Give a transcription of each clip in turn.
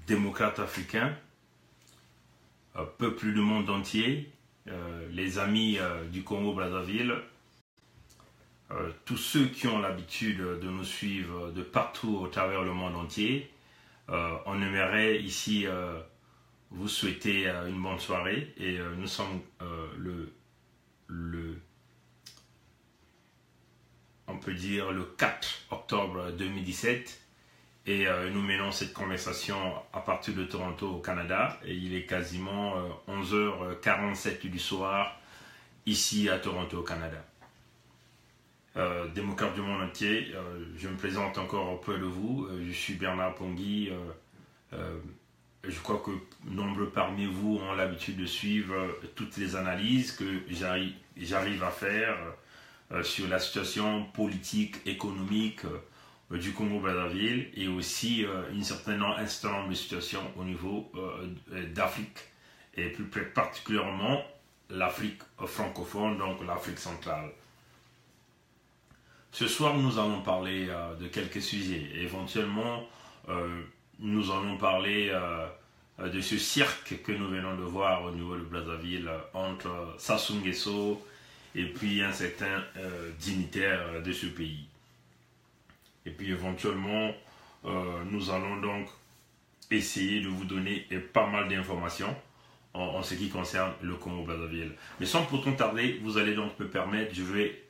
démocrates africains, peuple du monde entier, les amis du Congo-Brazzaville, tous ceux qui ont l'habitude de nous suivre de partout au travers le monde entier, on aimerait ici vous souhaiter une bonne soirée et nous sommes on peut dire le 4 octobre 2017 et nous menons cette conversation à partir de Toronto au Canada et il est quasiment 11h47 du soir ici à Toronto au Canada. Démocrate du monde entier, je me présente encore auprès de vous, je suis Bernard Pongui, je crois que nombreux parmi vous ont l'habitude de suivre toutes les analyses que j'arrive à faire sur la situation politique, économique du Congo-Brazzaville et aussi un certain nombre de situations au niveau d'Afrique et plus particulièrement l'Afrique francophone, donc l'Afrique centrale. Ce soir, nous allons parler de quelques sujets. Éventuellement, nous allons parler de ce cirque que nous venons de voir au niveau de Brazzaville entre Sassou Nguesso et puis un certain dignitaire de ce pays. Et puis éventuellement, nous allons donc essayer de vous donner pas mal d'informations en ce qui concerne le Congo-Brazzaville. Mais sans pourtant tarder, vous allez donc me permettre, je vais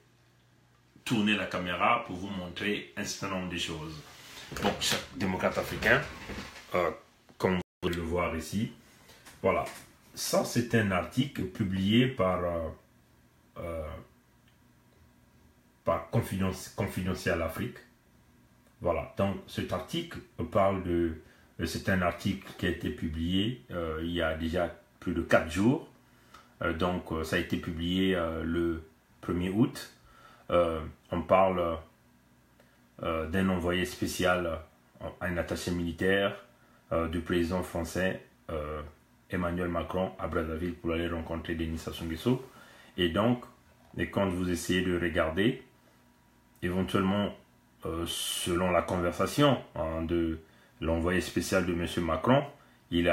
tourner la caméra pour vous montrer un certain nombre de choses. Donc, chaque démocrate africain, comme vous pouvez le voir ici, voilà. Ça, c'est un article publié par Confidential Afrique. Voilà. Donc, cet article parle de... C'est un article qui a été publié il y a déjà plus de 4 jours. Donc, ça a été publié le 1er août. On parle d'un envoyé spécial, un attaché militaire du président français Emmanuel Macron à Brazzaville pour aller rencontrer Denis Sassou Nguesso. Et donc, quand vous essayez de regarder, éventuellement, selon la conversation de l'envoyé spécial de M. Macron, il y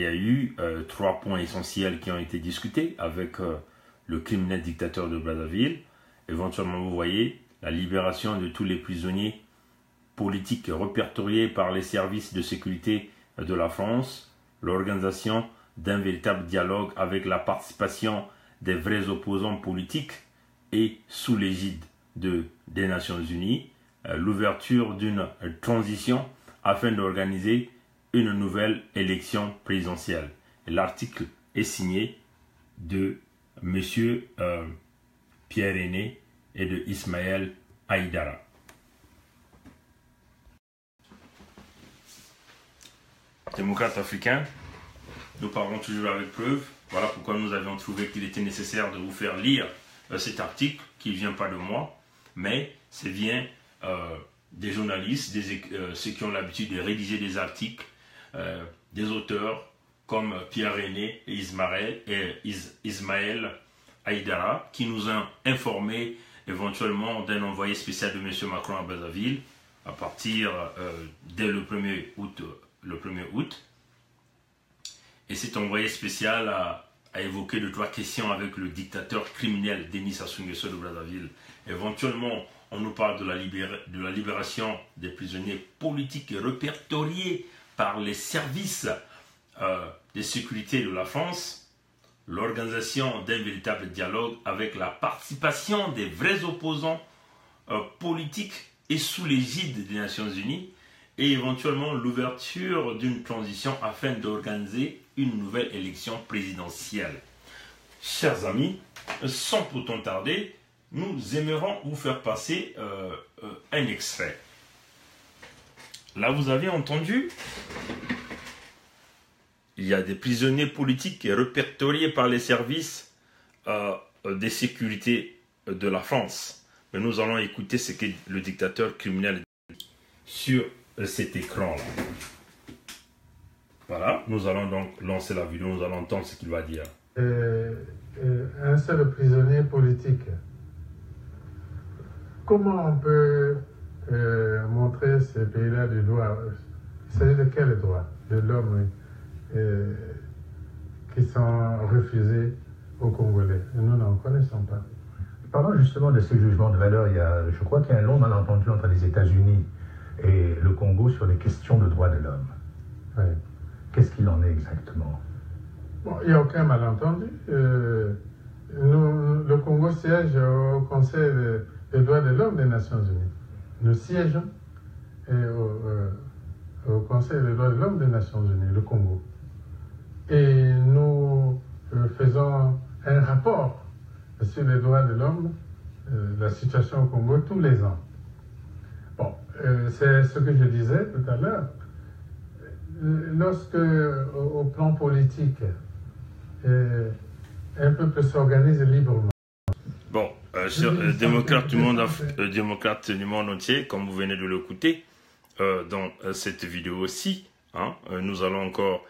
a eu 3 points essentiels qui ont été discutés avec le criminel dictateur de Brazzaville. Éventuellement, vous voyez la libération de tous les prisonniers politiques répertoriés par les services de sécurité de la France, l'organisation d'un véritable dialogue avec la participation des vrais opposants politiques et sous l'égide des Nations Unies, l'ouverture d'une transition afin d'organiser une nouvelle élection présidentielle. L'article est signé de M. Pierre-Aîné et de Ismaël Aïdara. Démocrates africains, nous parlons toujours avec preuve. Voilà pourquoi nous avions trouvé qu'il était nécessaire de vous faire lire cet article qui ne vient pas de moi, mais ça vient des journalistes, ceux qui ont l'habitude de rédiger des articles, des auteurs comme Pierre-Aîné et Ismaël Aïdara, qui nous ont informé éventuellement d'un envoyé spécial de M. Macron à Brazzaville à partir dès le 1er août. Et cet envoyé spécial a évoqué 2-3 questions avec le dictateur criminel Denis Sassou Nguesso de Brazzaville. Éventuellement, on nous parle de la libération des prisonniers politiques répertoriés par les services de sécurité de la France, l'organisation d'un véritable dialogue avec la participation des vrais opposants politiques et sous l'égide des Nations Unies, et éventuellement l'ouverture d'une transition afin d'organiser une nouvelle élection présidentielle. Chers amis, sans pourtant tarder, nous aimerons vous faire passer un extrait. Là, vous avez entendu, il y a des prisonniers politiques répertoriés par les services de sécurité de la France. Mais nous allons écouter ce que le dictateur criminel dit sur cet écran-là. Voilà, nous allons donc lancer la vidéo, nous allons entendre ce qu'il va dire. Un seul prisonnier politique. Comment on peut montrer ces pays-là du doigt? Il s'agit de quels droits de l'homme qui sont refusés aux Congolais? Nous n'en connaissons pas. Parlons justement de ces jugements de valeur. Je crois qu'il y a un long malentendu entre les États-Unis et le Congo sur les questions de droits de l'homme. Oui. Qu'est-ce qu'il en est exactement? Bon, il n'y a aucun malentendu. Le Congo siège au Conseil des droits de l'homme des Nations Unies. Nous siégeons au Conseil des droits de l'homme des Nations Unies, le Congo. Et nous faisons un rapport sur les droits de l'homme, la situation au Congo, tous les ans. Bon, c'est ce que je disais tout à l'heure. Lorsque, au plan politique, un peuple s'organise librement. Bon, chers démocrates du monde entier, comme vous venez de l'écouter, dans cette vidéo aussi, hein, nous allons encore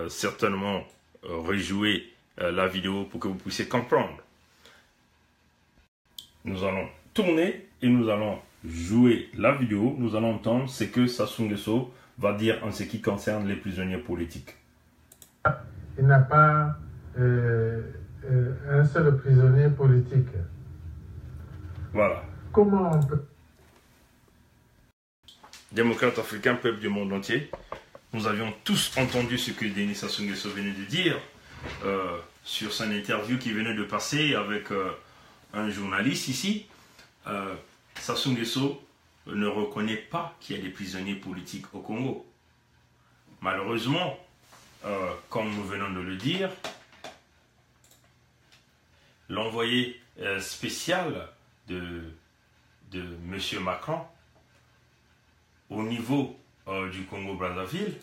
certainement rejouer la vidéo pour que vous puissiez comprendre. Nous allons tourner et nous allons jouer la vidéo. Nous allons entendre ce que Sassou Nguesso va dire en ce qui concerne les prisonniers politiques. Il n'a pas un seul prisonnier politique. Voilà. Comment on peut... Démocrates africains, peuple du monde entier, nous avions tous entendu ce que Denis Sassou Nguesso venait de dire sur son interview qui venait de passer avec un journaliste ici. Sassou Nguesso ne reconnaît pas qu'il y a des prisonniers politiques au Congo. Malheureusement, comme nous venons de le dire, l'envoyé spécial de M. Macron au niveau du Congo-Brazzaville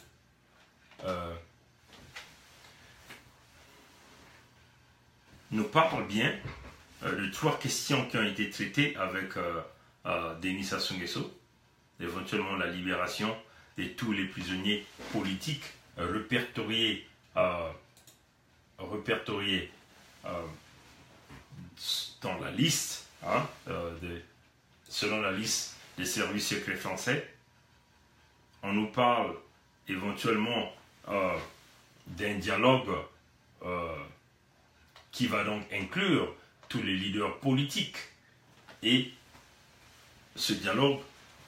nous parle bien de 3 questions qui ont été traitées avec Denis Sassou Nguesso, éventuellement la libération de tous les prisonniers politiques répertoriés dans la liste, hein, selon la liste des services secrets français. On nous parle éventuellement d'un dialogue qui va donc inclure tous les leaders politiques. Et ce dialogue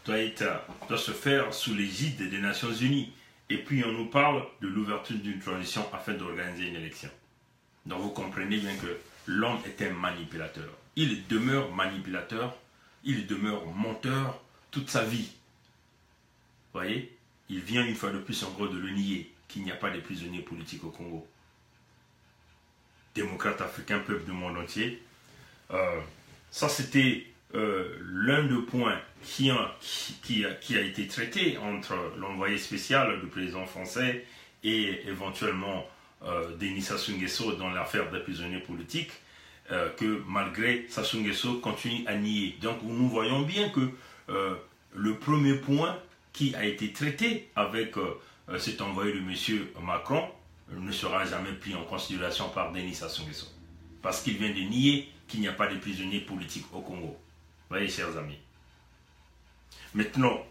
doit se faire sous l'égide des Nations Unies. Et puis on nous parle de l'ouverture d'une transition afin d'organiser une élection. Donc vous comprenez bien que l'homme est un manipulateur. Il demeure manipulateur, il demeure menteur toute sa vie. Vous voyez, il vient une fois de plus en gros de le nier, qu'il n'y a pas de prisonniers politiques au Congo. Démocrates africains, peuple du monde entier. Ça c'était l'un des points qui a été traité entre l'envoyé spécial du président français et éventuellement Denis Sassou Nguesso dans l'affaire des prisonniers politiques, que malgré Sassou Nguesso continue à nier. Donc nous voyons bien que le premier point qui a été traité avec cet envoyé de M. Macron ne sera jamais pris en considération par Denis Sassou Nguesso. Parce qu'il vient de nier qu'il n'y a pas de prisonniers politiques au Congo. Vous voyez, chers amis. Maintenant,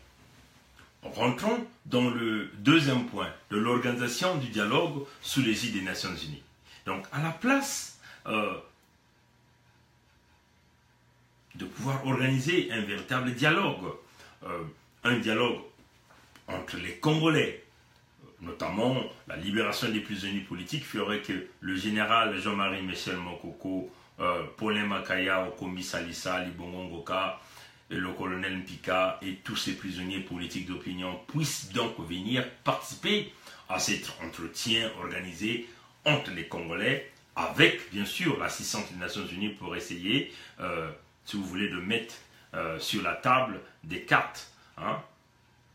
rentrons dans le deuxième point de l'organisation du dialogue sous l'égide des Nations Unies. Donc, à la place de pouvoir organiser un véritable dialogue entre les Congolais, notamment la libération des prisonniers politiques, ferait que le général Jean-Marie Michel Mokoko, Paulin Makaya, Okomi Salissa, Libongo Ngoka, et le colonel Mpika et tous ces prisonniers politiques d'opinion puissent donc venir participer à cet entretien organisé entre les Congolais, avec bien sûr l'assistance des Nations Unies pour essayer, si vous voulez, de mettre sur la table des cartes, hein,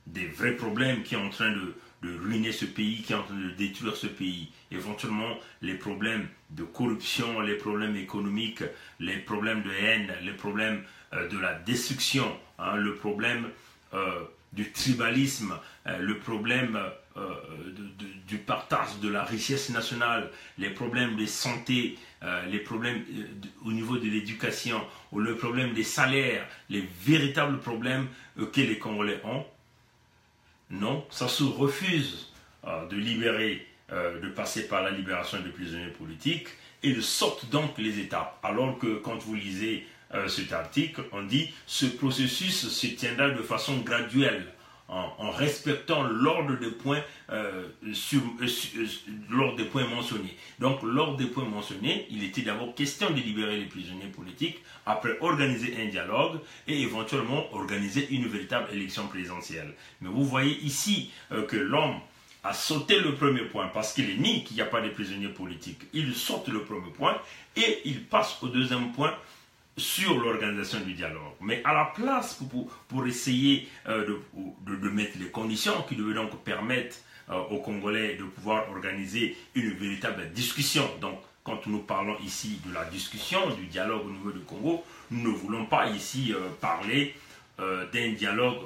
des vrais problèmes qui sont en train de ruiner ce pays, qui est en train de détruire ce pays. Éventuellement, les problèmes de corruption, les problèmes économiques, les problèmes de haine, les problèmes de la destruction, hein, le problème du tribalisme, le problème du partage de la richesse nationale, les problèmes de santé, les problèmes au niveau de l'éducation, ou le problème des salaires, les véritables problèmes que les Congolais ont, non, Sassou refuse de libérer, de passer par la libération des prisonniers politiques et de sorte donc les étapes. Alors que quand vous lisez cet article, on dit ce processus se tiendra de façon graduelle, en respectant l'ordre des points, l'ordre des points mentionnés. Donc, l'ordre des points mentionnés, il était d'abord question de libérer les prisonniers politiques, après organiser un dialogue et éventuellement organiser une véritable élection présidentielle. Mais vous voyez ici que l'homme a sauté le premier point parce qu'il nie qu'il n'y a pas de prisonniers politiques. Il saute le premier point et il passe au deuxième point sur l'organisation du dialogue. Mais à la place, pour essayer de mettre les conditions qui devaient donc permettre aux Congolais de pouvoir organiser une véritable discussion. Donc, quand nous parlons ici de la discussion, du dialogue au niveau du Congo, nous ne voulons pas ici parler d'un dialogue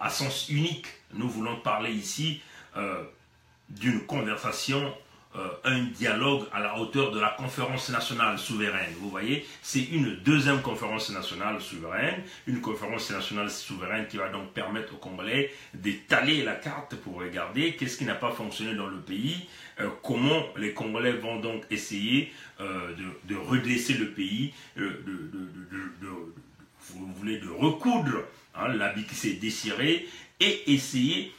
à sens unique. Nous voulons parler ici d'une conversation, un dialogue à la hauteur de la conférence nationale souveraine. Vous voyez, c'est une deuxième conférence nationale souveraine, une conférence nationale souveraine qui va donc permettre aux Congolais d'étaler la carte pour regarder qu'est-ce qui n'a pas fonctionné dans le pays, comment les Congolais vont donc essayer de redresser le pays, vous voulez, de recoudre l'habit qui s'est déchiré et essayer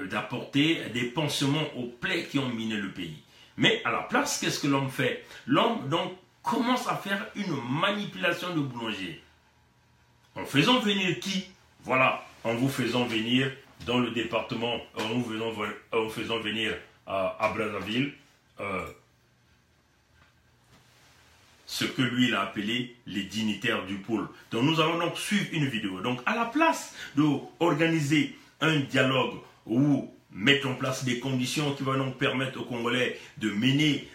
d'apporter des pansements aux plaies qui ont miné le pays. Mais à la place, qu'est-ce que l'homme fait? L'homme donc commence à faire une manipulation de boulanger. En faisant venir qui? Voilà, en vous faisant venir dans le département, en faisant venir à Brazzaville, ce que lui il a appelé les dignitaires du pôle. Donc nous allons donc suivre une vidéo. Donc à la place d'organiser un dialogue ou mettre en place des conditions qui vont donc permettre aux Congolais de mener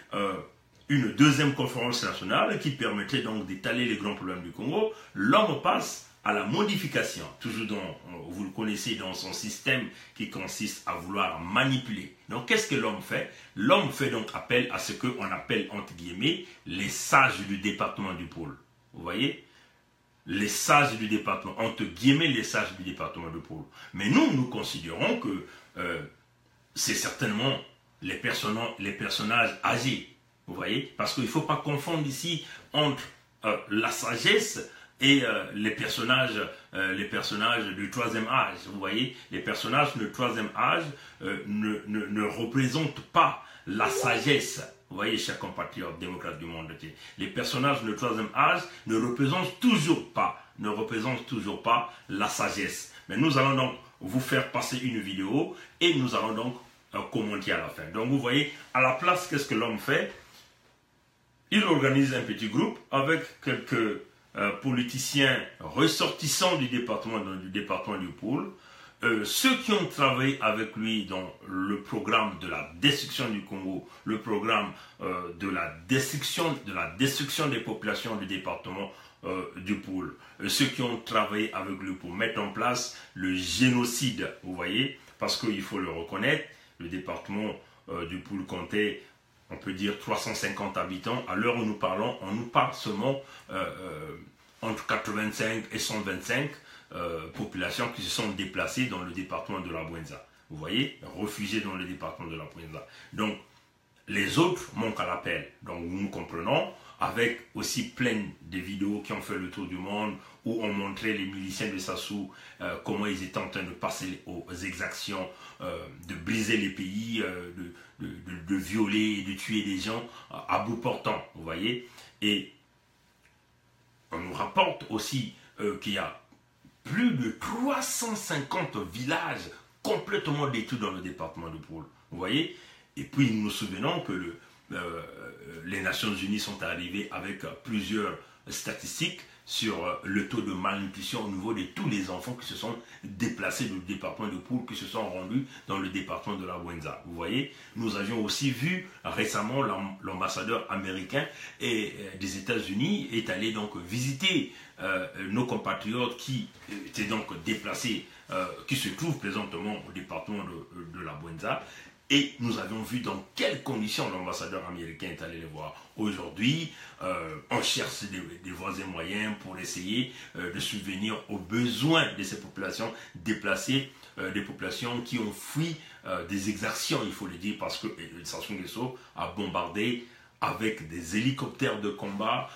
une deuxième conférence nationale qui permettrait donc d'étaler les grands problèmes du Congo, l'homme passe à la modification, toujours vous le connaissez, dans son système qui consiste à vouloir manipuler. Donc qu'est-ce que l'homme fait? L'homme fait donc appel à ce qu'on appelle entre guillemets les sages du département du pôle. Vous voyez? Les sages du département, entre guillemets les sages du département du pôle. Mais nous considérons que c'est certainement les personnages âgés. Vous voyez? Parce qu'il ne faut pas confondre ici entre la sagesse et les personnages du troisième âge. Vous voyez, les personnages du troisième âge ne représentent pas la sagesse. Vous voyez, chers compatriotes démocrates du monde entier, les personnages du troisième âge ne représentent toujours pas la sagesse. Mais nous allons donc vous faire passer une vidéo et nous allons donc commenter à la fin. Donc vous voyez, à la place, qu'est-ce que l'homme fait? Il organise un petit groupe avec quelques politiciens ressortissants du département du pôle, ceux qui ont travaillé avec lui dans le programme de la destruction du Congo, le programme de la destruction des populations du département du pôle, ceux qui ont travaillé avec lui pour mettre en place le génocide, vous voyez, parce qu'il faut le reconnaître, le département du pôle comptait, on peut dire, 350 habitants. À l'heure où nous parlons, on nous parle seulement entre 85 et 125 populations qui se sont déplacées dans le département de la Bouenza. Vous voyez, réfugiés dans le département de la Bouenza. Donc, les autres manquent à l'appel. Donc, nous comprenons, avec aussi plein de vidéos qui ont fait le tour du monde, où on montrait les miliciens de Sassou, comment ils étaient en train de passer aux exactions, de briser les pays, de violer et de tuer des gens à bout portant, vous voyez. Et on nous rapporte aussi qu'il y a plus de 350 villages complètement détruits dans le département de Pôle, vous voyez. Et puis nous nous souvenons que les Nations Unies sont arrivées avec plusieurs statistiques sur le taux de malnutrition au niveau de tous les enfants qui se sont déplacés du département de Pôle, qui se sont rendus dans le département de la Bouenza. Vous voyez, nous avions aussi vu récemment l'ambassadeur américain des États-Unis est allé donc visiter nos compatriotes qui étaient donc déplacés, qui se trouvent présentement au département de la Bouenza. Et nous avions vu dans quelles conditions l'ambassadeur américain est allé les voir. Aujourd'hui, on cherche des voies et moyens pour essayer de subvenir aux besoins de ces populations déplacées des populations qui ont fui des exactions, il faut le dire, parce que Sassou Nguesso a bombardé avec des hélicoptères de combat,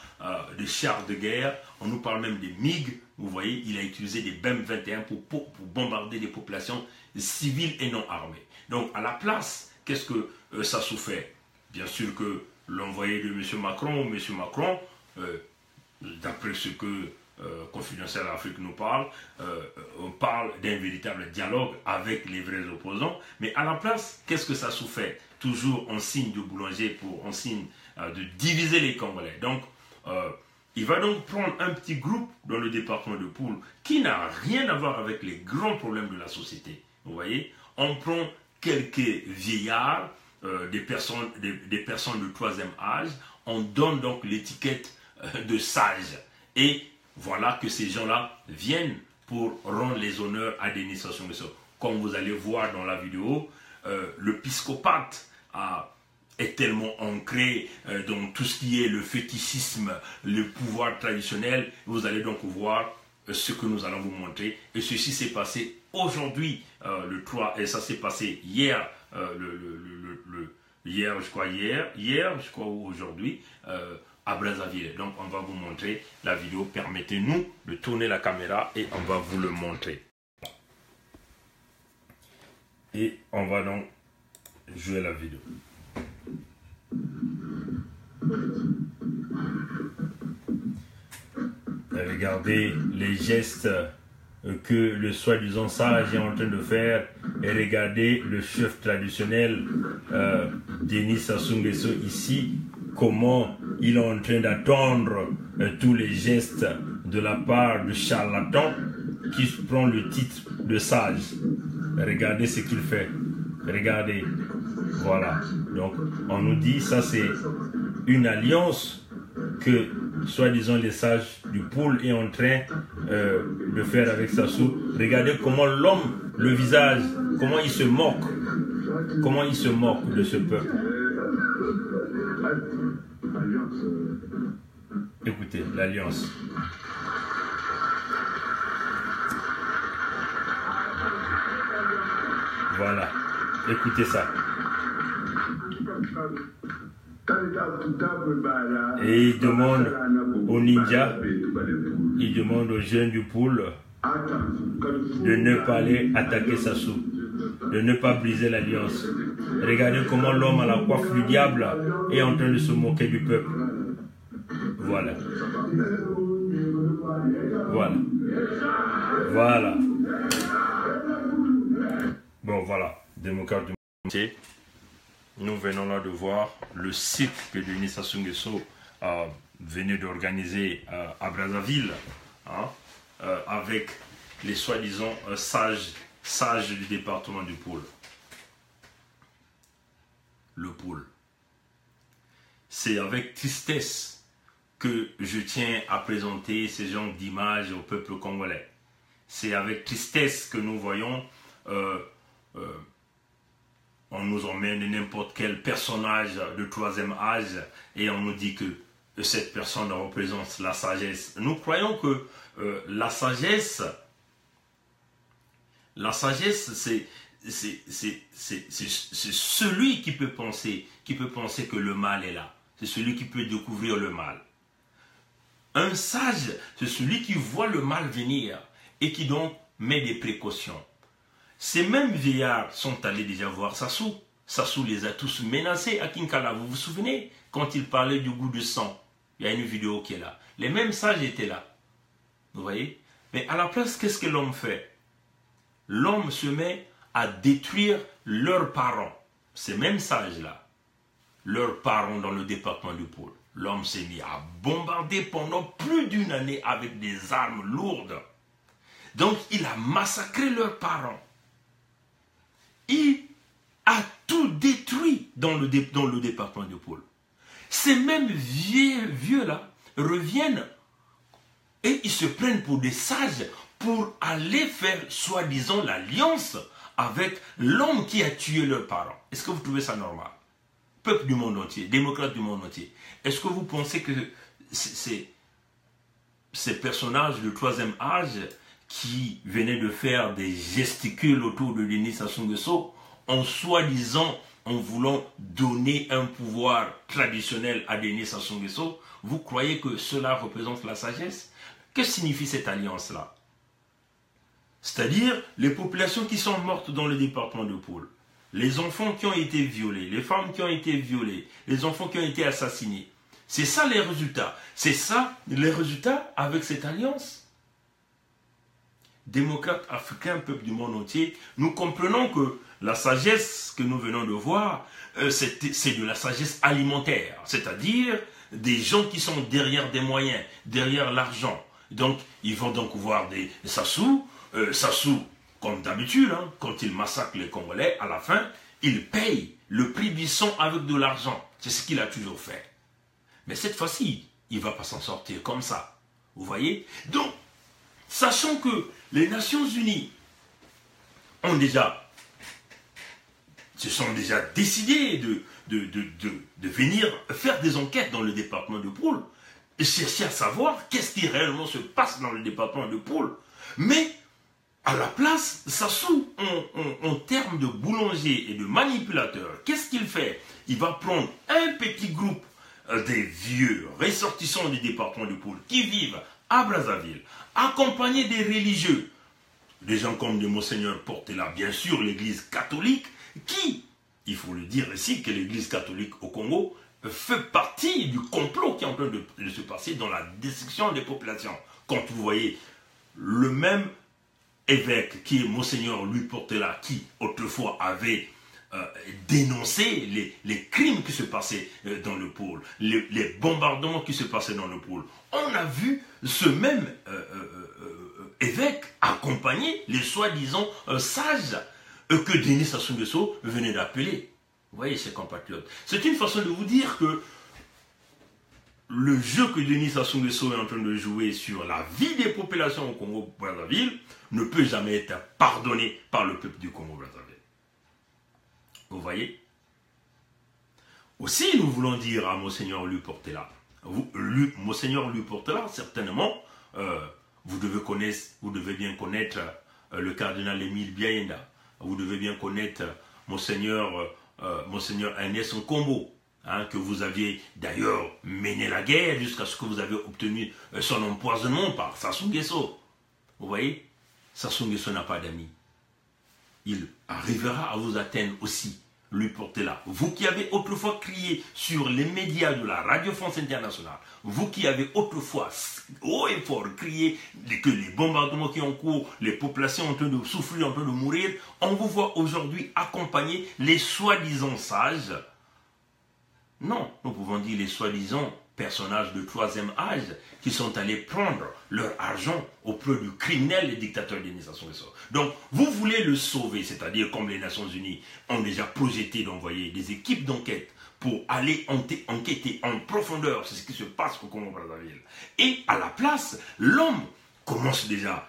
des chars de guerre, on nous parle même des MiG, vous voyez, il a utilisé des BEM 21 pour bombarder des populations civiles et non armées. Donc à la place, qu'est-ce que Sassou fait? Bien sûr que l'envoyé de M. Macron, d'après ce que Confidentiel Afrique nous parle, on parle d'un véritable dialogue avec les vrais opposants, mais à la place, qu'est-ce que Sassou fait? Toujours en signe de boulanger, en signe de diviser les Congolais. Donc, il va donc prendre un petit groupe dans le département de Poul qui n'a rien à voir avec les grands problèmes de la société. Vous voyez, on prend quelques vieillards, des personnes de troisième âge, on donne donc l'étiquette de sage. Et voilà que ces gens-là viennent pour rendre les honneurs à Denis Sassou Nguesso. Comme vous allez voir dans la vidéo, le psychopathe est tellement ancré dans tout ce qui est le fétichisme, le pouvoir traditionnel. Vous allez donc voir ce que nous allons vous montrer. Et ceci s'est passé aujourd'hui, le 3, et ça s'est passé hier, hier, je crois, ou aujourd'hui, à Brazzaville. Donc on va vous montrer la vidéo. Permettez-nous de tourner la caméra et on va vous le montrer. Et on va donc jouer la vidéo. Regardez les gestes que le soi-disant sage est en train de faire et regardez le chef traditionnel Denis Sassou Nguesso ici, comment il est en train d'attendre tous les gestes de la part de charlatan qui prend le titre de sage. Regardez ce qu'il fait. Regardez. Voilà. Donc, on nous dit, ça c'est une alliance que, soi-disant, les sages du Poul est en train de faire avec Sassou. Regardez comment l'homme, le visage, comment il se moque. Comment il se moque de ce peuple. Écoutez, l'alliance. Voilà. Écoutez ça. Et il demande aux ninjas, il demande aux jeunes du Poul de ne pas aller attaquer Sassou, de ne pas briser l'alliance. Regardez comment l'homme à la coiffe du diable est en train de se moquer du peuple. Voilà. Voilà. Voilà. Bon, voilà. Démocrate du monde. Nous venons là de voir le site que Denis Sassou Nguesso venait d'organiser à Brazzaville, hein, avec les soi-disant sages du département du Poul. Le Poul. C'est avec tristesse que je tiens à présenter ces genres d'images au peuple congolais. C'est avec tristesse que nous voyons on nous emmène n'importe quel personnage de troisième âge et on nous dit que cette personne représente la sagesse. Nous croyons que la sagesse, c'est celui qui peut penser que le mal est là. C'est celui qui peut découvrir le mal. Un sage, c'est celui qui voit le mal venir et qui donc met des précautions. Ces mêmes vieillards sont allés déjà voir Sassou. Sassou les a tous menacés à Kinkala. Vous vous souvenez quand il parlait du goût de sang? Il y a une vidéo qui est là. Les mêmes sages étaient là. Vous voyez? Mais à la place, qu'est-ce que l'homme fait? L'homme se met à détruire leurs parents. Ces mêmes sages-là. Leurs parents dans le département du Poul. L'homme s'est mis à bombarder pendant plus d'une année avec des armes lourdes. Donc il a massacré leurs parents. Il a tout détruit dans le département du Poul. Ces mêmes vieux-là reviennent et ils se prennent pour des sages pour aller faire soi-disant l'alliance avec l'homme qui a tué leurs parents. Est-ce que vous trouvez ça normal? Peuple du monde entier, démocrate du monde entier. Est-ce que vous pensez que ces personnages de troisième âge qui venaient de faire des gesticules autour de Denis Sassou Nguesso, en soi-disant, en voulant donner un pouvoir traditionnel à Denis Sassou Nguesso, vous croyez que cela représente la sagesse? Que signifie cette alliance-là? C'est-à-dire les populations qui sont mortes dans le département de Poul, les enfants qui ont été violés, les femmes qui ont été violées, les enfants qui ont été assassinés. C'est ça les résultats. C'est ça les résultats avec cette alliance. Démocrates africains, peuple du monde entier, nous comprenons que la sagesse que nous venons de voir, c'est de la sagesse alimentaire. C'est-à-dire des gens qui sont derrière des moyens, derrière l'argent. Donc, ils vont donc voir des Sassou. Sassou, comme d'habitude, hein, quand il massacre les Congolais, à la fin, il paye le prix du sang avec de l'argent. C'est ce qu'il a toujours fait. Mais cette fois-ci, il ne va pas s'en sortir comme ça. Vous voyez? Donc, sachant que les Nations Unies se sont déjà décidées de venir faire des enquêtes dans le département de Poul, et chercher à savoir qu'est-ce qui réellement se passe dans le département de Poul. Mais, à la place, Sassou, en termes de boulanger et de manipulateur, qu'est-ce qu'il fait? Il va prendre un petit groupe des vieux ressortissants du département de Poul qui vivent à Brazzaville, accompagnés des religieux, des gens comme le Monseigneur Portela, bien sûr l'église catholique, qui, il faut le dire ici, que l'église catholique au Congo fait partie du complot qui est en train de se passer dans la destruction des populations. Quand vous voyez le même évêque qui est Monseigneur Louis Portela, qui autrefois avait dénoncé les crimes qui se passaient dans le pôle, les bombardements qui se passaient dans le pôle, on a vu ce même évêque accompagner les soi-disant sages que Denis Sassou Nguesso venait d'appeler. Vous voyez, chers compatriotes, c'est une façon de vous dire que le jeu que Denis Sassou Nguesso est en train de jouer sur la vie des populations au Congo-Brazzaville ne peut jamais être pardonné par le peuple du Congo-Brazzaville. Vous voyez? Aussi, nous voulons dire à Monseigneur Louis Portela, Monseigneur Louis Portela, certainement, vous devez bien connaître le cardinal Émile Biaenda, vous devez bien connaître Monseigneur Ernest Nkombo, hein, que vous aviez d'ailleurs mené la guerre jusqu'à ce que vous avez obtenu son empoisonnement par Sassou Nguesso. Vous voyez? Sassou Nguesso n'a pas d'amis. Il arrivera à vous atteindre aussi, lui Portela. Vous qui avez autrefois crié sur les médias de la Radio France Internationale, vous qui avez autrefois haut et fort crié que les bombardements qui ont cours, les populations en train de souffrir, en train de mourir, on vous voit aujourd'hui accompagner les soi-disant sages. Non, nous pouvons dire les soi-disant personnages de troisième âge qui sont allés prendre leur argent auprès du criminel et dictateur Denis Sassou Nguesso. Donc, vous voulez le sauver, c'est-à-dire comme les Nations Unies ont déjà projeté d'envoyer des équipes d'enquête pour aller enquêter en profondeur sur ce qui se passe au Congo-Brazzaville. Et à la place, l'homme commence déjà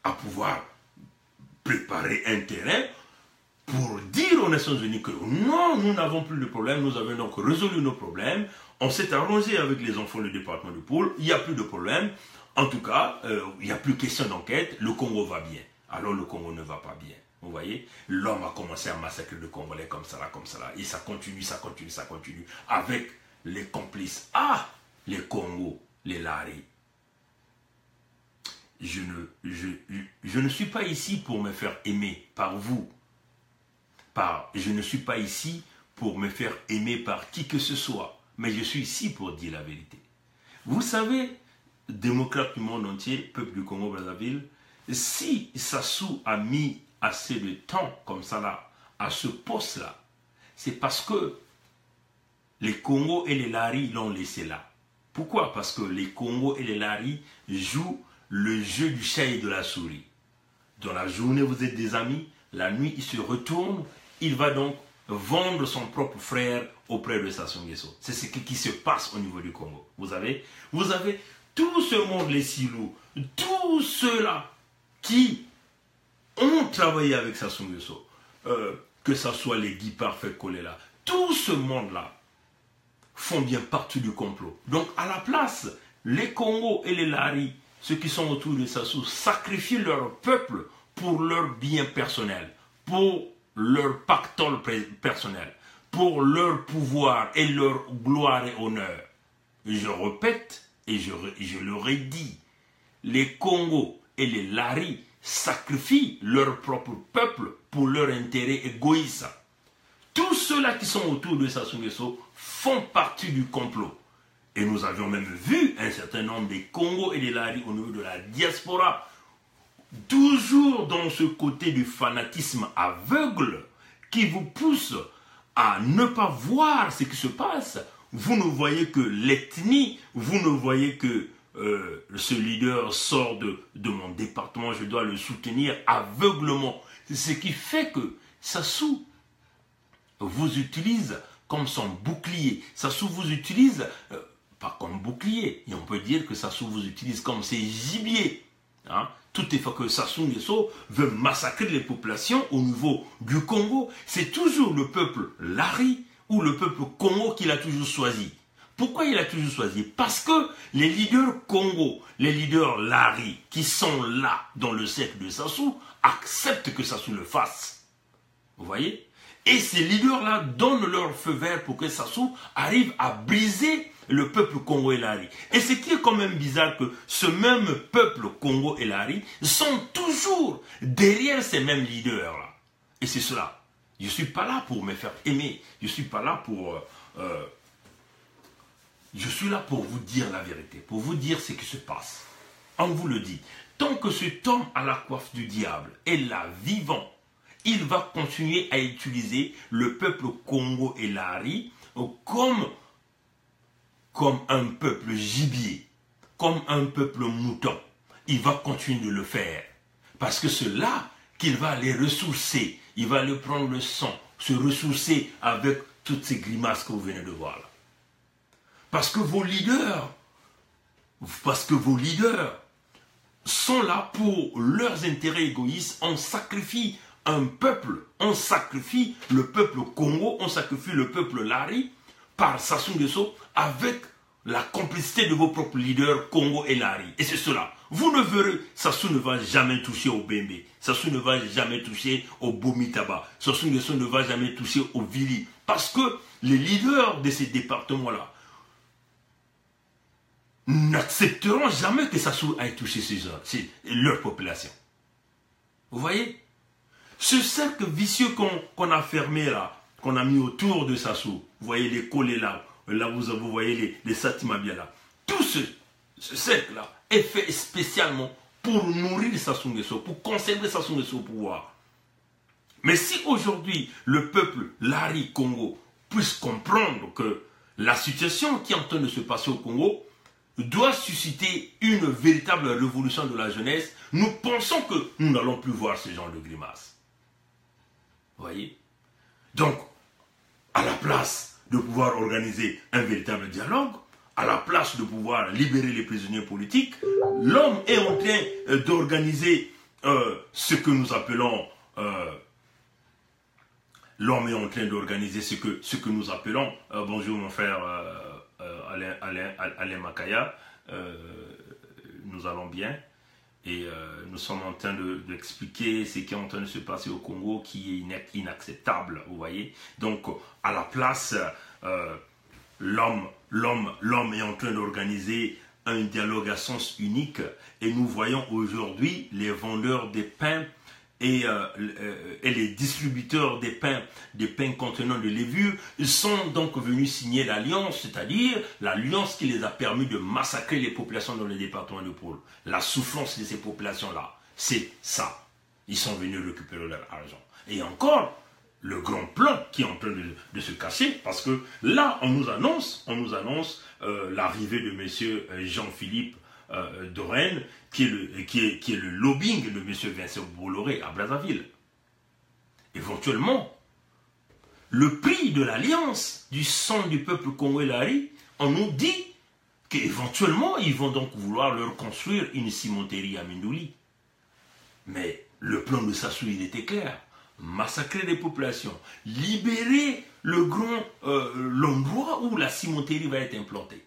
à pouvoir préparer un terrain pour dire aux Nations Unies que non, nous n'avons plus de problème, nous avons donc résolu nos problèmes, on s'est arrangé avec les enfants du département de Poul, il n'y a plus de problème, en tout cas, il n'y a plus question d'enquête, le Congo va bien. Alors le Congo ne va pas bien. Vous voyez, l'homme a commencé à massacrer le Congolais comme ça, et ça continue, avec les complices. Ah, les Congos, les Lari. Je ne suis pas ici pour me faire aimer par vous. Je ne suis pas ici pour me faire aimer par qui que ce soit, mais je suis ici pour dire la vérité. Vous savez, démocrates du monde entier, peuple du Congo-Brazzaville, si Sassou a mis assez de temps comme ça là, à ce poste-là, c'est parce que les Congos et les Lari l'ont laissé là. Pourquoi? Parce que les Congos et les Lari jouent le jeu du chat et de la souris. Dans la journée, vous êtes des amis, la nuit, il se retourne, il va donc vendre son propre frère auprès de Sassou Nguesso. C'est ce qui se passe au niveau du Congo. Vous avez tout ce monde, les Silou, tous ceux-là qui ont travaillé avec Sassou Nguesso, que ce soit les Guy Parfait Kolela, tout ce monde-là font bien partie du complot. Donc à la place, les Congos et les Lari ceux qui sont autour de Sassou, sacrifient leur peuple pour leur bien personnel, pour leur pactole personnel, pour leur pouvoir et leur gloire et honneur. Je répète et je leur ai dit, les Congos et les Lari sacrifient leur propre peuple pour leur intérêt égoïste. Tous ceux-là qui sont autour de Sassou Nguesso font partie du complot. Et nous avions même vu un certain nombre des Congos et des Lari au niveau de la diaspora, toujours dans ce côté du fanatisme aveugle qui vous pousse à ne pas voir ce qui se passe. Vous ne voyez que l'ethnie, vous ne voyez que ce leader sort de mon département, je dois le soutenir aveuglement. C'est ce qui fait que Sassou vous utilise comme son bouclier. Sassou vous utilise, pas comme bouclier, et on peut dire que Sassou vous utilise comme ses gibiers. Hein? Toutes les fois que Sassou Nguesso veut massacrer les populations au niveau du Congo, c'est toujours le peuple Lari ou le peuple Congo qu'il a toujours choisi. Pourquoi il a toujours choisi? Parce que les leaders Congo, les leaders Lari qui sont là dans le cercle de Sassou acceptent que Sassou le fasse. Vous voyez? Et ces leaders-là donnent leur feu vert pour que Sassou arrive à briser le peuple Congo et Lari. Et ce qui est quand même bizarre que ce même peuple Congo et Lari sont toujours derrière ces mêmes leaders-là. Et c'est cela. Je ne suis pas là pour me faire aimer. Je suis pas là pour... je suis là pour vous dire la vérité, pour vous dire ce qui se passe. On vous le dit. Tant que cet homme à la coiffe du diable est là, vivant, il va continuer à utiliser le peuple Congo et Lari comme un peuple gibier, comme un peuple mouton. Il va continuer de le faire. Parce que c'est là qu'il va les ressourcer. Il va aller prendre le sang, se ressourcer avec toutes ces grimaces que vous venez de voir là. Parce que vos leaders sont là pour leurs intérêts égoïstes. On sacrifie un peuple, on sacrifie le peuple Congo, on sacrifie le peuple Lari par Sassou Nguesso avec la complicité de vos propres leaders Congo et Lari. Et c'est cela. Vous ne verrez, Sassou ne va jamais toucher au Bembe. Sassou ne va jamais toucher au Bomitaba. Sassou Nguesso ne va jamais toucher au Vili. Parce que les leaders de ces départements-là n'accepteront jamais que Sassou aille toucher leur population. Vous voyez? Ce cercle vicieux qu'on a fermé là, qu'on a mis autour de Sassou, vous voyez les collés là, vous voyez les Satimabia là, tout ce cercle là est fait spécialement pour nourrir Sassou Nguesso, pour conserver Sassou Nguesso au pouvoir. Mais si aujourd'hui le peuple Lari Congo puisse comprendre que la situation qui est en train de se passer au Congo doit susciter une véritable révolution de la jeunesse, nous pensons que nous n'allons plus voir ce genre de grimaces. Vous voyez? Donc, à la place de pouvoir organiser un véritable dialogue, à la place de pouvoir libérer les prisonniers politiques, l'homme est en train d'organiser ce que nous appelons... l'homme est en train d'organiser ce que nous appelons... bonjour mon frère Alain Makaya, nous allons bien. Et nous sommes en train d'expliquer ce qui est en train de se passer au Congo qui est inacceptable, vous voyez. Donc, à la place, l'homme est en train d'organiser un dialogue à sens unique. Et nous voyons aujourd'hui les vendeurs des pains et les distributeurs des pains contenant de levure, ils sont donc venus signer l'alliance, c'est-à-dire l'alliance qui les a permis de massacrer les populations dans le département de Pôle. La souffrance de ces populations-là, c'est ça. Ils sont venus récupérer leur argent. Et encore, le grand plan qui est en train de se cacher, parce que là, on nous annonce l'arrivée de M. Jean-Philippe Dorène, qui est le lobbying de M. Vincent Bolloré à Brazzaville. Éventuellement, le prix de l'alliance du sang du peuple congolais, on nous dit qu'éventuellement, ils vont donc vouloir leur construire une cimenterie à Mindouli. Mais le plan de Sassou, il était clair. Massacrer les populations, libérer l'endroit où la cimenterie va être implantée.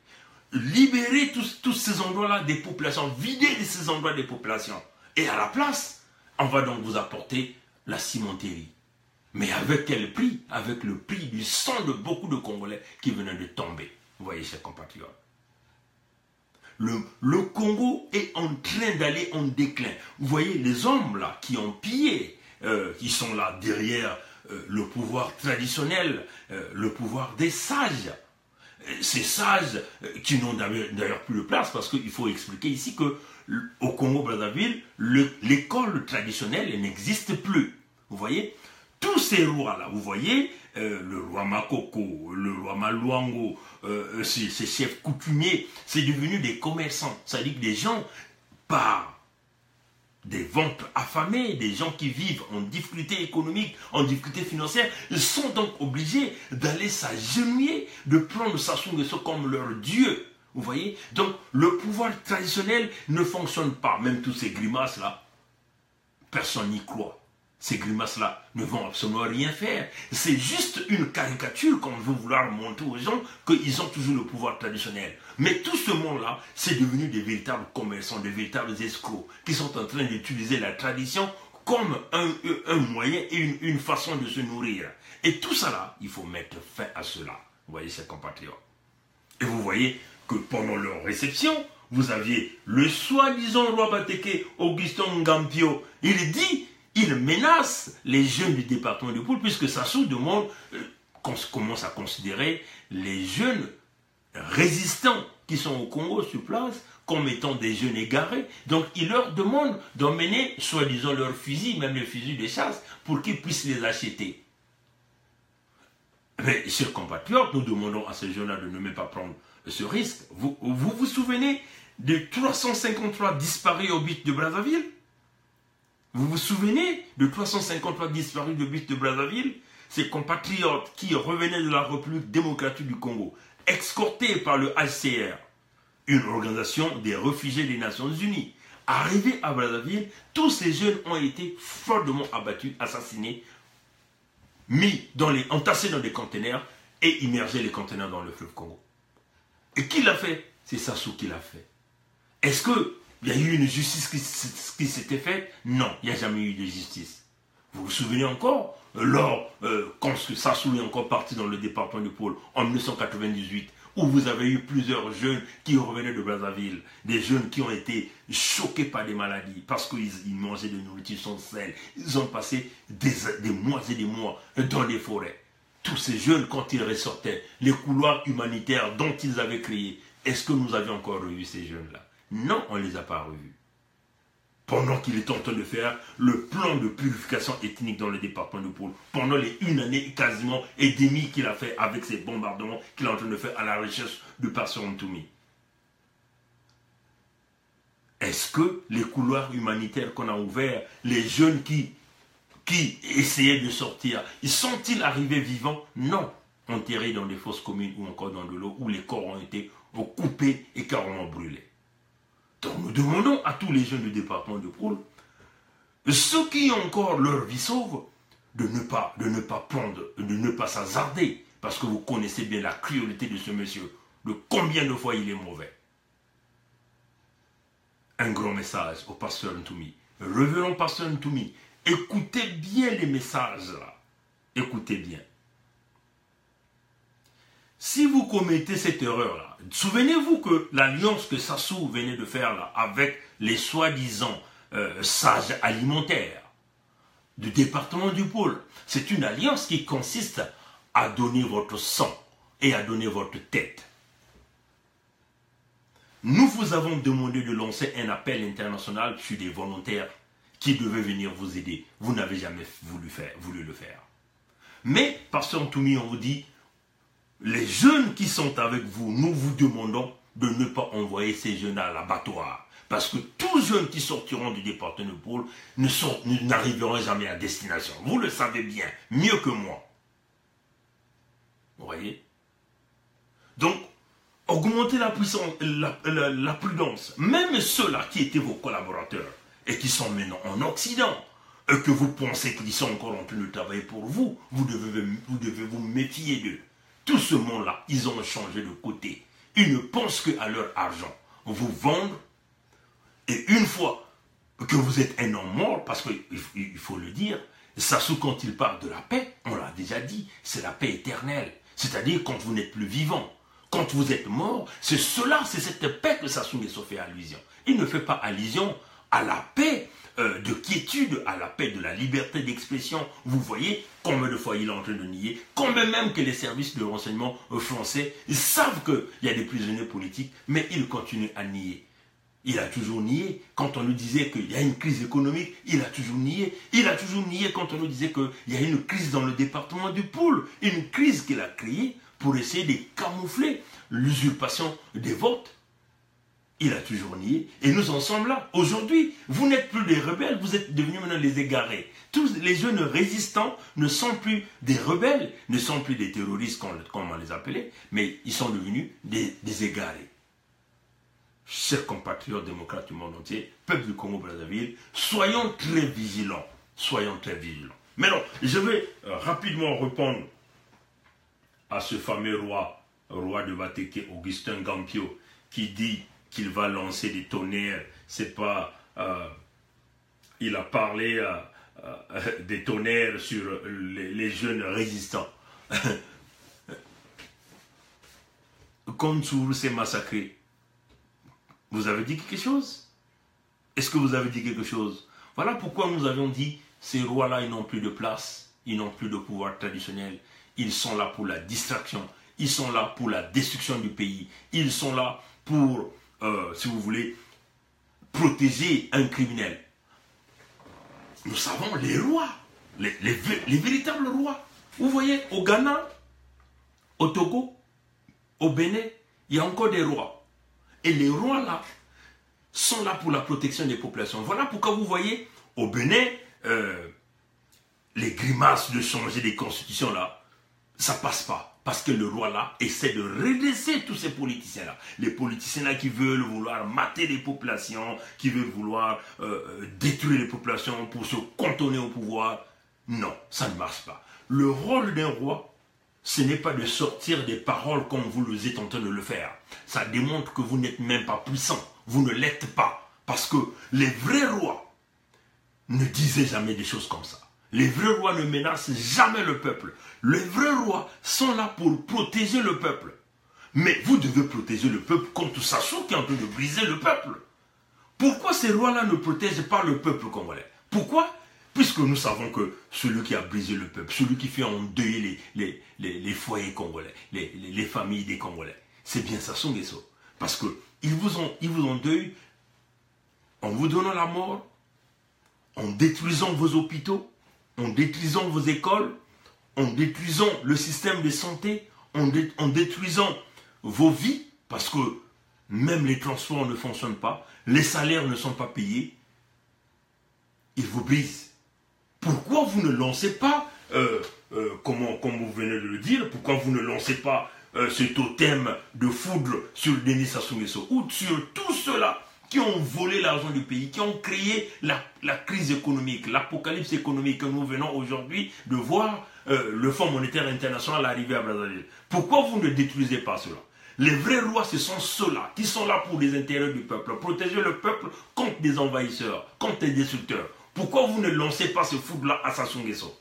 libérer tous ces endroits-là des populations, vider de ces endroits des populations. Et à la place, on va donc vous apporter la cimenterie. Mais avec quel prix? Avec le prix du sang de beaucoup de Congolais qui venaient de tomber. Vous voyez, chers compatriotes. Le Congo est en train d'aller en déclin. Vous voyez, les hommes là qui ont pillé, qui sont là derrière le pouvoir traditionnel, le pouvoir des sages. Ces sages qui n'ont d'ailleurs plus de place, parce qu'il faut expliquer ici qu'au Congo-Brazzaville, l'école traditionnelle n'existe plus. Vous voyez, tous ces rois-là, vous voyez, le roi Makoko, le roi Maluango, ces chefs coutumiers, c'est devenu des commerçants. C'est-à-dire que des gens, par des ventes affamées, des gens qui vivent en difficulté économique, en difficulté financière, ils sont donc obligés d'aller s'agenouiller, de prendre Sassou Nguesso comme leur dieu. Vous voyez? Donc, le pouvoir traditionnel ne fonctionne pas. Même tous ces grimaces-là, personne n'y croit. Ces grimaces-là ne vont absolument rien faire. C'est juste une caricature qu'on veut vouloir montrer aux gens qu'ils ont toujours le pouvoir traditionnel. Mais tout ce monde-là, c'est devenu des véritables commerçants, des véritables escrocs qui sont en train d'utiliser la tradition comme un moyen et une façon de se nourrir. Et tout ça là, il faut mettre fin à cela. Vous voyez, chers compatriotes. Et vous voyez que pendant leur réception, vous aviez le soi-disant roi Bateke, Augustin Ngampio. Il menace les jeunes du département du Poul, puisque Sassou demande, commence à considérer les jeunes résistants qui sont au Congo sur place comme étant des jeunes égarés. Donc il leur demande d'emmener, soi-disant, leurs fusils, même les fusils de chasse, pour qu'ils puissent les acheter. Mais, chers compatriotes, nous demandons à ces jeunes-là de ne même pas prendre ce risque. Vous souvenez de 353 disparus au but de Brazzaville? Vous vous souvenez de 353 disparus de but de Brazzaville? Ces compatriotes qui revenaient de la République démocratique du Congo, escortés par le HCR, une organisation des réfugiés des Nations Unies. Arrivés à Brazzaville, tous ces jeunes ont été fortement abattus, assassinés, entassés dans des conteneurs et immergés les conteneurs dans le fleuve Congo. Et qui l'a fait? C'est Sassou qui l'a fait. Est-ce qu'il y a eu une justice qui s'était faite? Non, il n'y a jamais eu de justice. Vous vous souvenez encore, quand Sassou est encore parti dans le département du Pôle en 1998, où vous avez eu plusieurs jeunes qui revenaient de Brazzaville, des jeunes qui ont été choqués par des maladies, parce qu'ils mangeaient de nourriture sans sel. Ils ont passé des mois et des mois dans les forêts. Tous ces jeunes, quand ils ressortaient, les couloirs humanitaires dont ils avaient créé, est-ce que nous avions encore revu ces jeunes-là? Non, on ne les a pas revus. Pendant qu'il est en train de faire le plan de purification ethnique dans le département du Pôle, pendant les 1 année quasiment et demie qu'il a fait avec ces bombardements qu'il est en train de faire à la recherche de Pasteur Ntoumi. Est-ce que les couloirs humanitaires qu'on a ouverts, les jeunes qui essayaient de sortir, ils sont-ils arrivés vivants? Non, enterrés dans des fosses communes ou encore dans de l'eau où les corps ont été coupés et carrément brûlés. Donc nous demandons à tous les jeunes du département de Pôle, ceux qui ont encore leur vie sauve, de ne pas s'hasarder, parce que vous connaissez bien la cruauté de ce monsieur, de combien de fois il est mauvais. Un grand message au pasteur Ntoumi. Revenons pasteur Ntoumi. Écoutez bien les messages là. Écoutez bien. Si vous commettez cette erreur-là, souvenez-vous que l'alliance que Sassou venait de faire là, avec les soi-disant sages alimentaires du département du Pôle, c'est une alliance qui consiste à donner votre sang et à donner votre tête. Nous vous avons demandé de lancer un appel international sur des volontaires qui devaient venir vous aider. Vous n'avez jamais voulu le faire. Mais, pasteur Ntoumi, on vous dit, les jeunes qui sont avec vous, nous vous demandons de ne pas envoyer ces jeunes à l'abattoir. Parce que tous jeunes qui sortiront du département de Pôle n'arriveront jamais à destination. Vous le savez bien, mieux que moi. Vous voyez? Donc, augmentez la puissance, la prudence. Même ceux-là qui étaient vos collaborateurs et qui sont maintenant en Occident, et que vous pensez qu'ils sont encore en train de travailler pour vous, vous devez vous méfier d'eux. Tout ce monde-là, ils ont changé de côté. Ils ne pensent qu'à leur argent. Vous vendre, et une fois que vous êtes un homme mort, parce qu'il faut le dire, Sassou, quand il parle de la paix, on l'a déjà dit, c'est la paix éternelle. C'est-à-dire quand vous n'êtes plus vivant. Quand vous êtes mort, c'est cette paix que Sassou Nguesso fait allusion. Il ne fait pas allusion à la paix de quiétude, à la paix de la liberté d'expression. Vous voyez combien de fois il est en train de nier, combien même que les services de renseignement français, ils savent qu'il y a des prisonniers politiques, mais ils continuent à nier. Il a toujours nié. Quand on nous disait qu'il y a une crise économique, il a toujours nié. Il a toujours nié quand on nous disait qu'il y a une crise dans le département du Poul. Une crise qu'il a créée pour essayer de camoufler l'usurpation des votes. Il a toujours nié. Et nous en sommes là. Aujourd'hui, vous n'êtes plus des rebelles, vous êtes devenus maintenant les égarés. Tous les jeunes résistants ne sont plus des rebelles, ne sont plus des terroristes, comme on les appelait, mais ils sont devenus des égarés. Chers compatriotes démocrates du monde entier, peuple du Congo-Brazzaville, soyons très vigilants. Soyons très vigilants. Maintenant, je vais rapidement répondre à ce fameux roi de Bateke, Augustin Gampio, qui dit qu'il va lancer des tonnerres. C'est pas... il a parlé des tonnerres sur les jeunes résistants. Kontour s'est massacré. Vous avez dit quelque chose? Est-ce que vous avez dit quelque chose? Voilà pourquoi nous avions dit, ces rois-là, ils n'ont plus de place, ils n'ont plus de pouvoir traditionnel, ils sont là pour la distraction, ils sont là pour la destruction du pays, ils sont là pour, si vous voulez, protéger un criminel. Nous savons les rois, les véritables rois. Vous voyez, au Ghana, au Togo, au Bénin, il y a encore des rois. Et les rois là sont là pour la protection des populations. Voilà pourquoi vous voyez au Bénin, les grimaces de changer des constitutions là, ça passe pas. Parce que le roi là essaie de redresser tous ces politiciens là. Les politiciens là qui veulent vouloir mater les populations, qui veulent vouloir détruire les populations pour se cantonner au pouvoir. Non, ça ne marche pas. Le rôle d'un roi, ce n'est pas de sortir des paroles comme vous êtes en train de le faire. Ça démontre que vous n'êtes même pas puissant. Vous ne l'êtes pas. Parce que les vrais rois ne disaient jamais des choses comme ça. Les vrais rois ne menacent jamais le peuple. Les vrais rois sont là pour protéger le peuple. Mais vous devez protéger le peuple contre Sassou qui est en train de briser le peuple. Pourquoi ces rois-là ne protègent pas le peuple congolais? Pourquoi? Puisque nous savons que celui qui a brisé le peuple, celui qui fait endeuiller les foyers congolais, les familles des Congolais, c'est bien Sassou Nguesso. Parce qu'ils vous endeuillent en vous donnant la mort, en détruisant vos hôpitaux, en détruisant vos écoles, en détruisant le système de santé, en détruisant vos vies, parce que même les transports ne fonctionnent pas, les salaires ne sont pas payés, ils vous brisent. Pourquoi vous ne lancez pas, comme vous venez de le dire, pourquoi vous ne lancez pas ce totem de foudre sur Denis Sassou Nguesso ou sur tous ceux-là qui ont volé l'argent du pays, qui ont créé la crise économique, l'apocalypse économique que nous venons aujourd'hui de voir le Fonds monétaire international arriver à Brazzaville. Pourquoi vous ne détruisez pas cela? Les vrais rois, ce sont ceux-là qui sont là pour les intérêts du peuple, protéger le peuple contre des envahisseurs, contre des destructeurs. Pourquoi vous ne lancez pas ce foudre-là à Sassou Nguesso?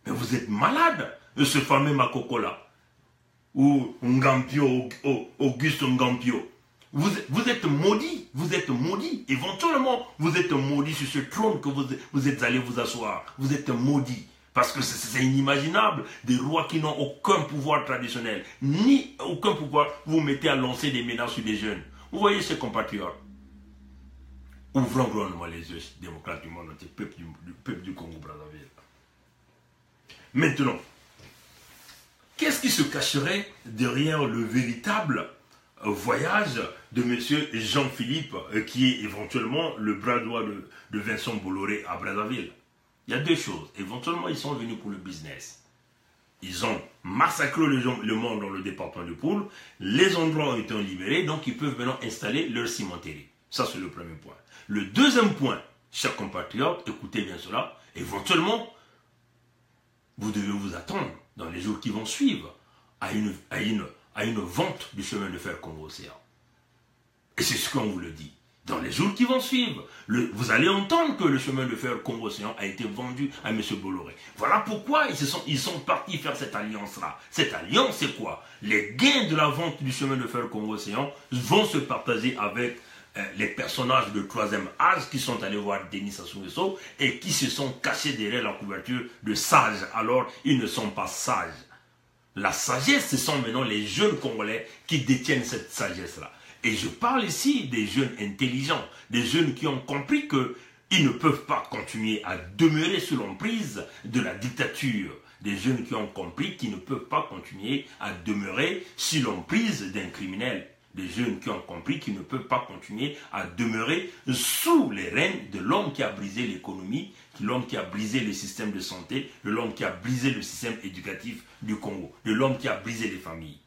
Mais vous êtes malade, ce fameux Makoko-là, ou Ngampio, Auguste Ngampio. Vous êtes maudit, éventuellement vous êtes maudit sur ce trône que vous êtes allé vous asseoir. Vous êtes maudit, parce que c'est inimaginable, des rois qui n'ont aucun pouvoir traditionnel, ni aucun pouvoir, vous mettez à lancer des menaces sur des jeunes. Vous voyez ces compatriotes? Ouvrons grandement les yeux, démocrates du monde entier, peuple du Congo-Brazzaville. Maintenant, qu'est-ce qui se cacherait derrière le véritable voyage de M. Jean-Philippe, qui est éventuellement le bras droit de Vincent Bolloré à Brazzaville? Il y a deux choses. Éventuellement, ils sont venus pour le business. Ils ont massacré le monde dans le département du Poul. Les endroits ont été libérés, donc ils peuvent maintenant installer leur cimenterie. Ça, c'est le premier point. Le deuxième point, chers compatriotes, écoutez bien cela, éventuellement, vous devez vous attendre, dans les jours qui vont suivre, à une à une vente du chemin de fer Congo-Océan. Et c'est ce qu'on vous le dit. Dans les jours qui vont suivre, vous allez entendre que le chemin de fer Congo-Océan a été vendu à M. Bolloré. Voilà pourquoi ils sont partis faire cette alliance-là. Cette alliance, c'est quoi? Les gains de la vente du chemin de fer Congo-Océan vont se partager avec les personnages de troisième âge qui sont allés voir Denis Sassou Nguesso et qui se sont cachés derrière la couverture de sages. Alors, ils ne sont pas sages. La sagesse, ce sont maintenant les jeunes Congolais qui détiennent cette sagesse-là. Et je parle ici des jeunes intelligents, des jeunes qui ont compris qu'ils ne peuvent pas continuer à demeurer sous l'emprise de la dictature. Des jeunes qui ont compris qu'ils ne peuvent pas continuer à demeurer sous l'emprise d'un criminel. Des jeunes qui ont compris qu'ils ne peuvent pas continuer à demeurer sous les règnes de l'homme qui a brisé l'économie, l'homme qui a brisé le système de santé, de l'homme qui a brisé le système éducatif du Congo, de l'homme qui a brisé les familles.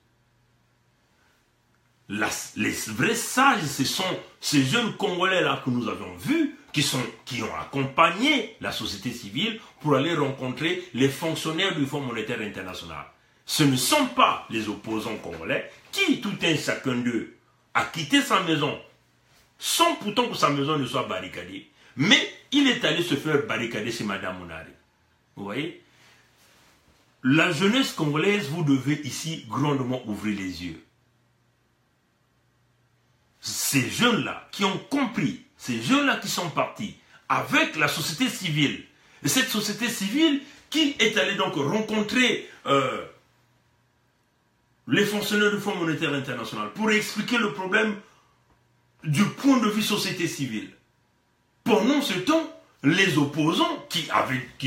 Les vrais sages, ce sont ces jeunes Congolais-là que nous avons vus, qui ont accompagné la société civile pour aller rencontrer les fonctionnaires du Fonds monétaire international. Ce ne sont pas les opposants congolais qui, tout un chacun d'eux, a quitté sa maison, sans pourtant que sa maison ne soit barricadée, mais il est allé se faire barricader chez Mme Mounari. Vous voyez? La jeunesse congolaise, vous devez ici grandement ouvrir les yeux. Ces jeunes-là qui ont compris, ces jeunes-là qui sont partis avec la société civile, et cette société civile qui est allée donc rencontrer les fonctionnaires du Fonds monétaire international pour expliquer le problème du point de vue société civile. Pendant ce temps, les opposants qui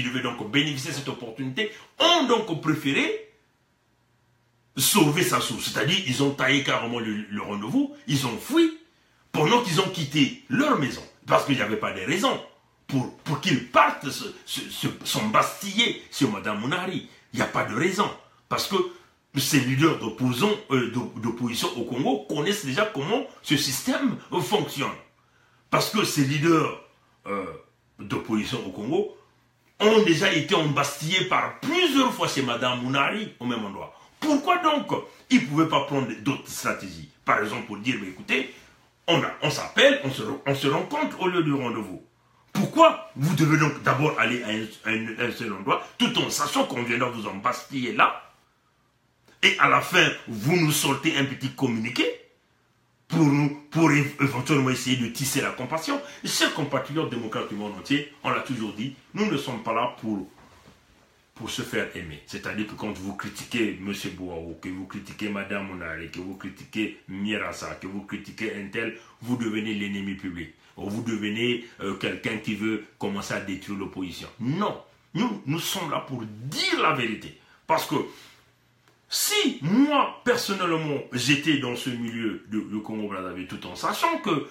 devaient donc bénéficier de cette opportunité ont donc préféré sauver Sassou, c'est-à-dire ils ont taillé carrément le rendez-vous, ils ont fui pendant qu'ils ont quitté leur maison, parce qu'il n'y avait pas de raison pour qu'ils partent s'embastiller sur Mme Mounari. Il n'y a pas de raison, parce que ces leaders d'opposition au Congo connaissent déjà comment ce système fonctionne. Parce que ces leaders d'opposition au Congo ont déjà été embastillés par plusieurs fois chez Mme Mounari au même endroit. Pourquoi donc ils ne pouvaient pas prendre d'autres stratégies? Par exemple, pour dire, mais écoutez, on s'appelle, on se rencontre au lieu du rendez-vous. Pourquoi vous devez donc d'abord aller à un seul endroit, tout en sachant qu'on viendra vous embastiller là, et à la fin, vous nous sortez un petit communiqué pour éventuellement essayer de tisser la compassion. Chers compatriotes démocrates du monde entier, on l'a toujours dit, nous ne sommes pas là pour se faire aimer. C'est-à-dire que quand vous critiquez M. Bouaou, que vous critiquez Mme Mounari, que vous critiquez Mirassa, que vous critiquez un tel, vous devenez l'ennemi public. Ou vous devenez quelqu'un qui veut commencer à détruire l'opposition. Non, nous sommes là pour dire la vérité. Parce que si moi, personnellement, j'étais dans ce milieu de Congo-Brazzaville, tout en sachant que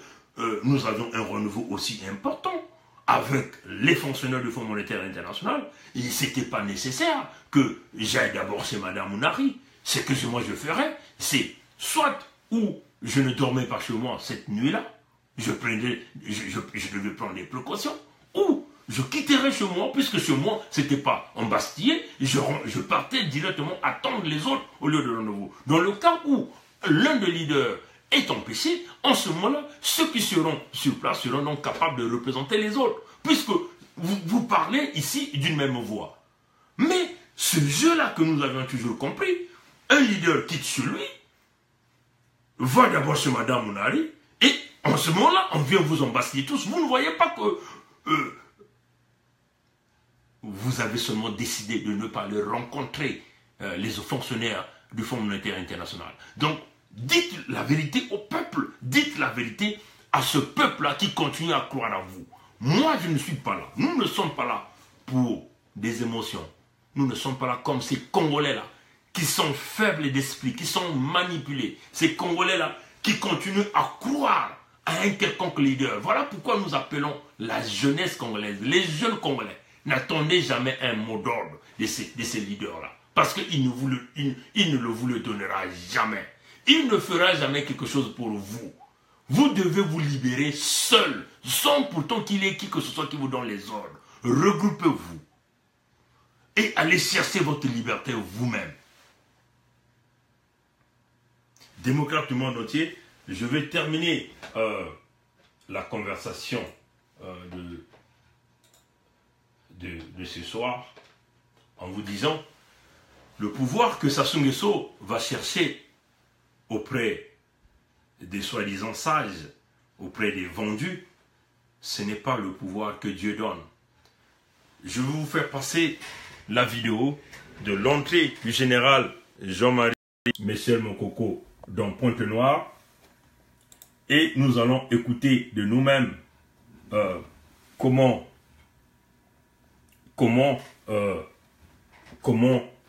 nous avions un renouveau aussi important avec les fonctionnaires du Fonds monétaire international, ce n'était pas nécessaire que j'aille d'abord chez Mme Mounari. Ce que moi je ferais, c'est soit où je ne dormais pas chez moi cette nuit-là, je devais prendre des précautions, ou je quitterais chez moi, puisque chez moi, ce n'était pas embastillé, je partais directement attendre les autres au lieu de rendez-vous. Dans le cas où l'un des leaders est empêché, en ce moment-là, ceux qui seront sur place seront donc capables de représenter les autres, puisque vous parlez ici d'une même voix. Mais ce jeu-là que nous avions toujours compris, un leader quitte chez lui, va d'abord chez Mme Mounari, et en ce moment-là, on vient vous embastiller tous. Vous ne voyez pas que vous avez seulement décidé de ne pas les rencontrer, les fonctionnaires du Fonds monétaire international. Donc, dites la vérité au peuple, dites la vérité à ce peuple-là qui continue à croire à vous. Moi, je ne suis pas là. Nous ne sommes pas là pour des émotions. Nous ne sommes pas là comme ces Congolais-là qui sont faibles d'esprit, qui sont manipulés. Ces Congolais-là qui continuent à croire à un quelconque leader. Voilà pourquoi nous appelons la jeunesse congolaise, les jeunes Congolais. N'attendez jamais un mot d'ordre de ces leaders-là. Parce qu'il ne vous le donnera jamais. Il ne fera jamais quelque chose pour vous. Vous devez vous libérer seul, sans pourtant qu'il y ait qui que ce soit qui vous donne les ordres. Regroupez-vous et allez chercher votre liberté vous-même. démocrates du monde entier, je vais terminer la conversation de ce soir en vous disant le pouvoir que Sassou Nguesso va chercher auprès des soi-disant sages, auprès des vendus, ce n'est pas le pouvoir que Dieu donne. Je vais vous faire passer la vidéo de l'entrée du général Jean-Marie Michel Mokoko dans Pointe-Noire et nous allons écouter de nous-mêmes comment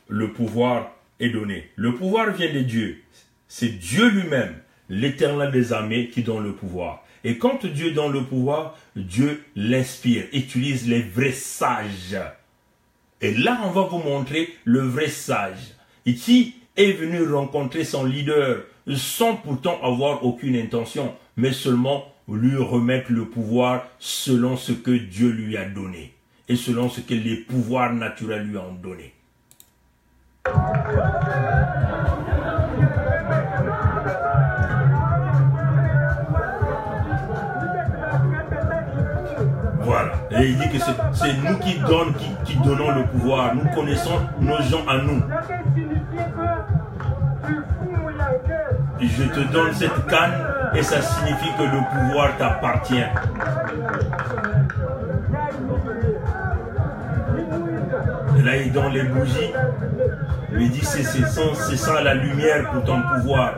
le pouvoir est donné. Le pouvoir vient de Dieu. C'est Dieu lui-même, l'Éternel des armées, qui donne le pouvoir. Et quand Dieu donne le pouvoir, Dieu l'inspire, utilise les vrais sages. Et là, on va vous montrer le vrai sage. Et qui est venu rencontrer son leader sans pourtant avoir aucune intention, mais seulement lui remettre le pouvoir selon ce que Dieu lui a donné et selon ce que les pouvoirs naturels lui ont donné. Voilà. Et il dit que c'est nous qui donnons le pouvoir. Nous connaissons nos gens à nous. Je te donne cette canne et ça signifie que le pouvoir t'appartient. Et là, il donne les bougies. Il lui dit c'est ça la lumière pour ton pouvoir.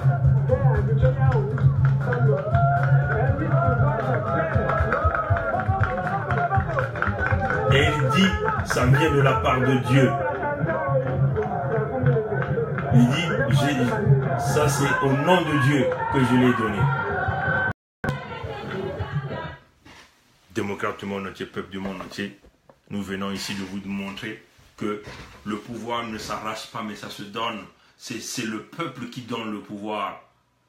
Et il dit, ça vient de la part de Dieu. Il dit, ça c'est au nom de Dieu que je l'ai donné. Démocrates du monde entier, peuple du monde entier, nous venons ici de vous montrer que le pouvoir ne s'arrache pas mais ça se donne. C'est le peuple qui donne le pouvoir.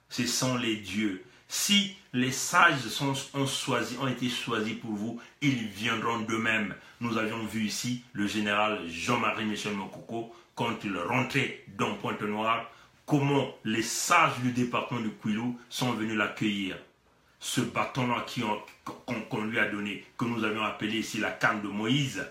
Ce sont les dieux. Si les sages ont été choisis pour vous, ils viendront d'eux-mêmes. Nous avions vu ici le général Jean-Marie Michel Mokoko, quand il rentrait dans Pointe-Noire, comment les sages du département de Kwilu sont venus l'accueillir. Ce bâton-là qu'on lui a donné, que nous avions appelé ici la canne de Moïse,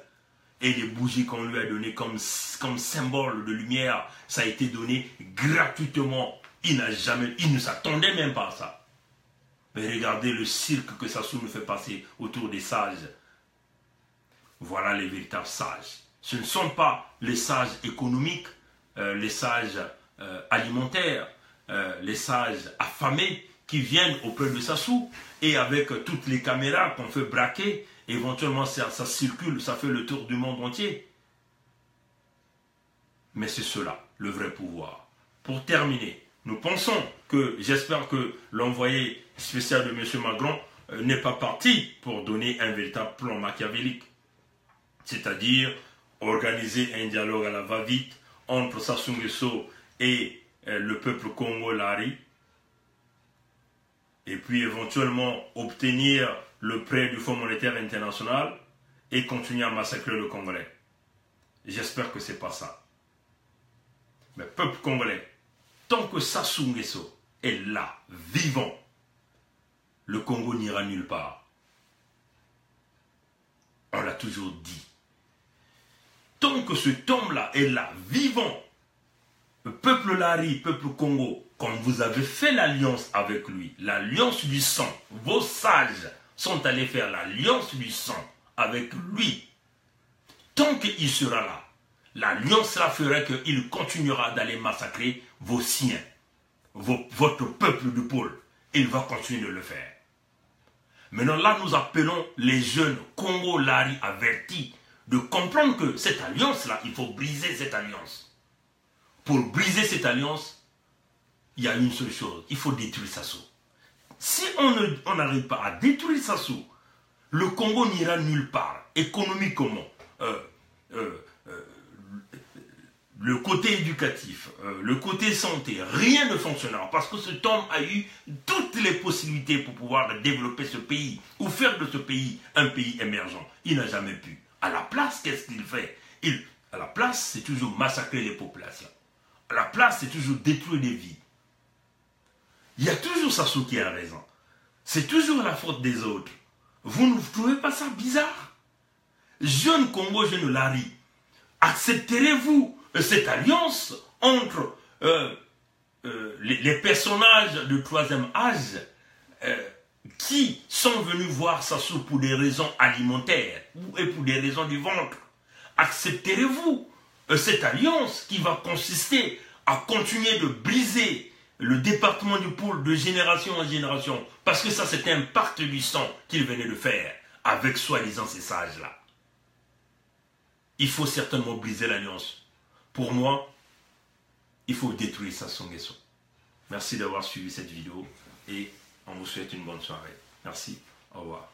et les bougies qu'on lui a données comme symbole de lumière, ça a été donné gratuitement. Il ne s'attendait même pas à ça. Mais regardez le cirque que Sassou nous fait passer autour des sages. Voilà les véritables sages. Ce ne sont pas les sages économiques, les sages alimentaires, les sages affamés qui viennent auprès de Sassou et avec toutes les caméras qu'on fait braquer, éventuellement ça circule, ça fait le tour du monde entier. Mais c'est cela, le vrai pouvoir. Pour terminer, nous pensons que, j'espère que l'envoyé spécial de M. Macron n'est pas parti pour donner un véritable plan machiavélique. C'est-à-dire organiser un dialogue à la va-vite entre Sassou Nguesso et le peuple congolais, et puis éventuellement obtenir le prêt du Fonds monétaire international et continuer à massacrer le Congolais. J'espère que ce n'est pas ça. Mais peuple congolais, tant que Sassou Nguesso est là, vivant, le Congo n'ira nulle part. On l'a toujours dit. Tant que cet homme-là est là, vivant, le peuple Lari, peuple Congo, quand vous avez fait l'alliance avec lui, l'alliance du sang, vos sages sont allés faire l'alliance du sang avec lui. Tant qu'il sera là, l'alliance là ferait qu'il continuera d'aller massacrer vos siens, votre peuple du pôle. Il va continuer de le faire. Maintenant là, nous appelons les jeunes Congo-Lari avertis de comprendre que cette alliance-là, il faut briser cette alliance. Pour briser cette alliance, il y a une seule chose, il faut détruire Sassou. Si on n'arrive pas à détruire Sassou, le Congo n'ira nulle part, économiquement. Le côté éducatif, le côté santé, rien ne fonctionnera parce que cet homme a eu toutes les possibilités pour pouvoir développer ce pays ou faire de ce pays un pays émergent. Il n'a jamais pu. À la place, qu'est-ce qu'il fait? À la place, c'est toujours massacrer les populations. À la place, c'est toujours détruire des vies. Il y a toujours Sassou qui a raison. C'est toujours la faute des autres. Vous ne trouvez pas ça bizarre? Jeune Congo, jeune Lari, accepterez-vous cette alliance entre les personnages de troisième âge qui sont venus voir Sassou pour des raisons alimentaires et pour des raisons du ventre? Accepterez-vous cette alliance qui va consister à continuer de briser le département du pôle de génération en génération? Parce que ça, c'était un pacte du sang qu'il venait de faire avec soi-disant ces sages-là. Il faut certainement briser l'alliance. Pour moi, il faut détruire Sassou Nguesso. Merci d'avoir suivi cette vidéo et on vous souhaite une bonne soirée. Merci, au revoir.